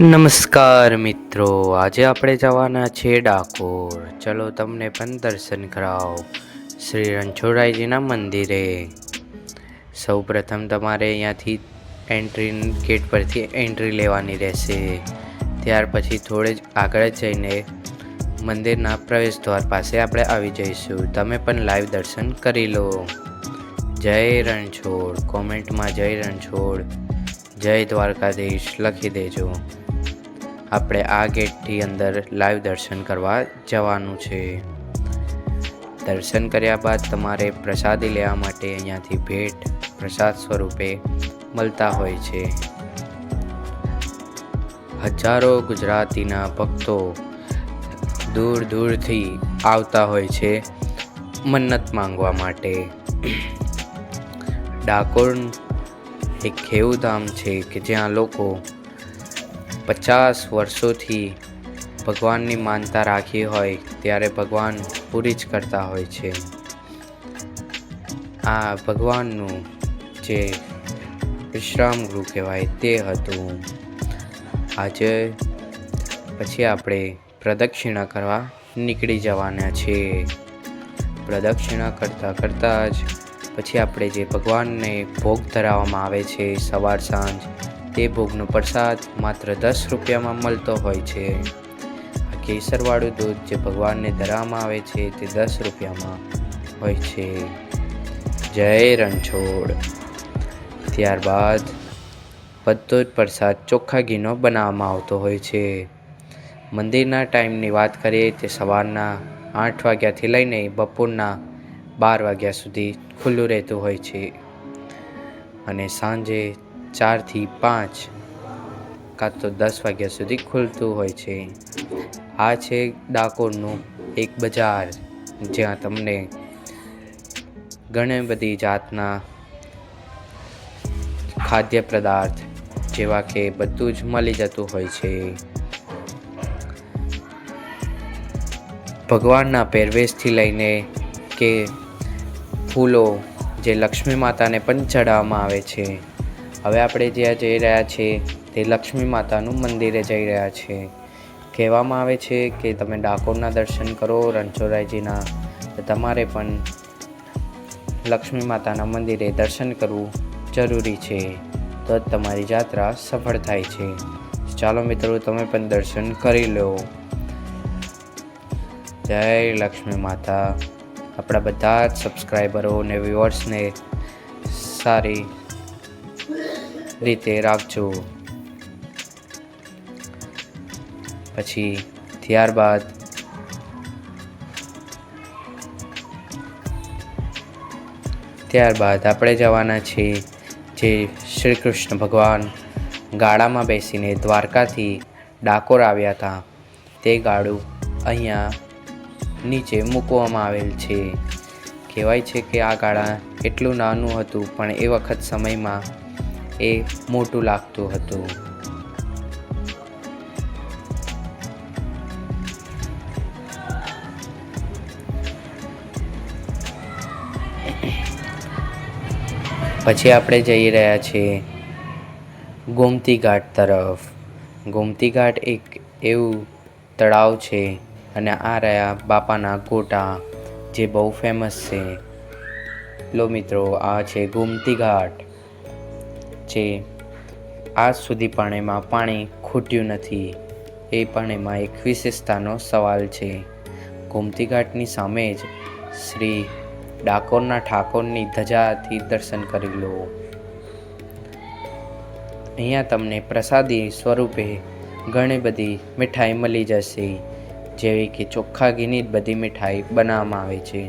નમસ્કાર મિત્રો, આજે આપણે જવાના છે ડાકોર. ચલો તમને પણ દર્શન કરાવો શ્રી રણછોડરાયજીના મંદિરે. સૌ પ્રથમ તમારે અહીંયાથી એન્ટ્રી ગેટ પરથી એન્ટ્રી લેવાની રહેશે. ત્યાર પછી થોડે જ આગળ જઈને મંદિરના પ્રવેશ દ્વાર પાસે આપણે આવી જઈશું. તમે પણ લાઈવ દર્શન કરી લો. જય રણછોડ કોમેન્ટમાં જય રણછોડ, જય દ્વારકાધીશ લખી દેજો. આપણે આ ગેટથી અંદર લાઈવ દર્શન કરવા જવાનું છે. દર્શન કર્યા બાદ તમારે પ્રસાદી લેવા માટે અહીંયાથી ભેટ પ્રસાદ સ્વરૂપે મળતા હોય છે. હજારો ગુજરાતીના ભક્તો દૂર દૂરથી આવતા હોય છે મન્નત માંગવા માટે. ડાકોર એક એવું ધામ છે કે જ્યાં લોકો 50 વર્ષોથી ભગવાનની માનતા રાખી હોય ત્યારે ભગવાન પૂરી જ કરતા હોય છે. આ ભગવાનનું જે વિશ્રામ ગૃહ કહેવાય તે હતું. આજે પછી આપણે પ્રદક્ષિણા કરવા નીકળી જવાના છે. પ્રદક્ષિણા કરતાં જ પછી આપણે જે ભગવાનને ભોગ ધરાવવામાં આવે છે સવાર સાંજ, તે ભોગનો પ્રસાદ માત્ર 10 રૂપિયામાં મળતો હોય છે. આ કેસરવાળું દૂધ જે ભગવાનને ધરાવવામાં આવે છે તે 10 રૂપિયામાં હોય છે. જય રણછોડ. ત્યારબાદ બધો જ પ્રસાદ ચોખ્ખા ઘીનો બનાવવામાં આવતો હોય છે. મંદિરના ટાઈમની વાત કરીએ તે સવારના 8 વાગ્યાથી લઈને બપોરના 12 વાગ્યા સુધી ખુલ્લું રહેતું હોય છે અને સાંજે 4 થી 5 કાં તો 10 વાગ્યા સુધી ખુલતું હોય છે. આ છે ડાકોરનું એક બજાર, જ્યાં તમને ઘણી બધી જાતના ખાદ્ય પદાર્થ જેવા કે બધું જ મળી જતું હોય છે. ભગવાનના પહેરવેશથી લઈને કે ફૂલો જે લક્ષ્મી માતાને પણ ચડાવવામાં આવે છે. હવે આપણે જ્યાં જઈ રહ્યા છીએ તે લક્ષ્મી માતાનું મંદિરે જઈ રહ્યા છે. કહેવામાં આવે છે કે તમે ડાકોરના દર્શન કરો રણછોડરાયજીના, તો તમારે પણ લક્ષ્મી માતાના મંદિરે દર્શન કરવું જરૂરી છે, તો જ તમારી યાત્રા સફળ થાય છે. ચાલો મિત્રો, તમે પણ દર્શન કરી લો. જય લક્ષ્મી માતા. આપણા બધા જ સબસ્ક્રાઈબરો અને વ્યુઅર્સને સારી રીતે રાખજો. પછી ત્યારબાદ આપણે જવાના છીએ જે શ્રી કૃષ્ણ ભગવાન ગાડામાં બેસીને દ્વારકાથી ડાકોર આવ્યા હતા તે ગાડું અહીંયા નીચે મૂકવામાં આવેલ છે. કહેવાય છે કે આ ગાડા એટલું નાનું હતું પણ એ વખત સમયમાં એ મોટું લાગતું હતું. પછી આપણે જઈ રહ્યા છીએ ગોમતી ઘાટ તરફ. ગોમતી ઘાટ એક એવું તળાવ છે અને આ રહ્યા બાપાના ગોટા જે બહુ ફેમસ છે. લો મિત્રો, આ છે ગોમતી ઘાટ, જે આજ સુધી પણ એમાં પાણી ખૂટ્યું નથી. એ પણ એમાં એક વિશેષતાનો સવાલ છે. ગોમતી ઘાટની સામે જ શ્રી ડાકોરના ઠાકોરની ધજાથી દર્શન કરી લો. અહીંયા તમને પ્રસાદી સ્વરૂપે ઘણી બધી મીઠાઈ મળી જશે, જેવી કે ચોખ્ખા ઘીની જ બધી મીઠાઈ બનાવવામાં આવે છે.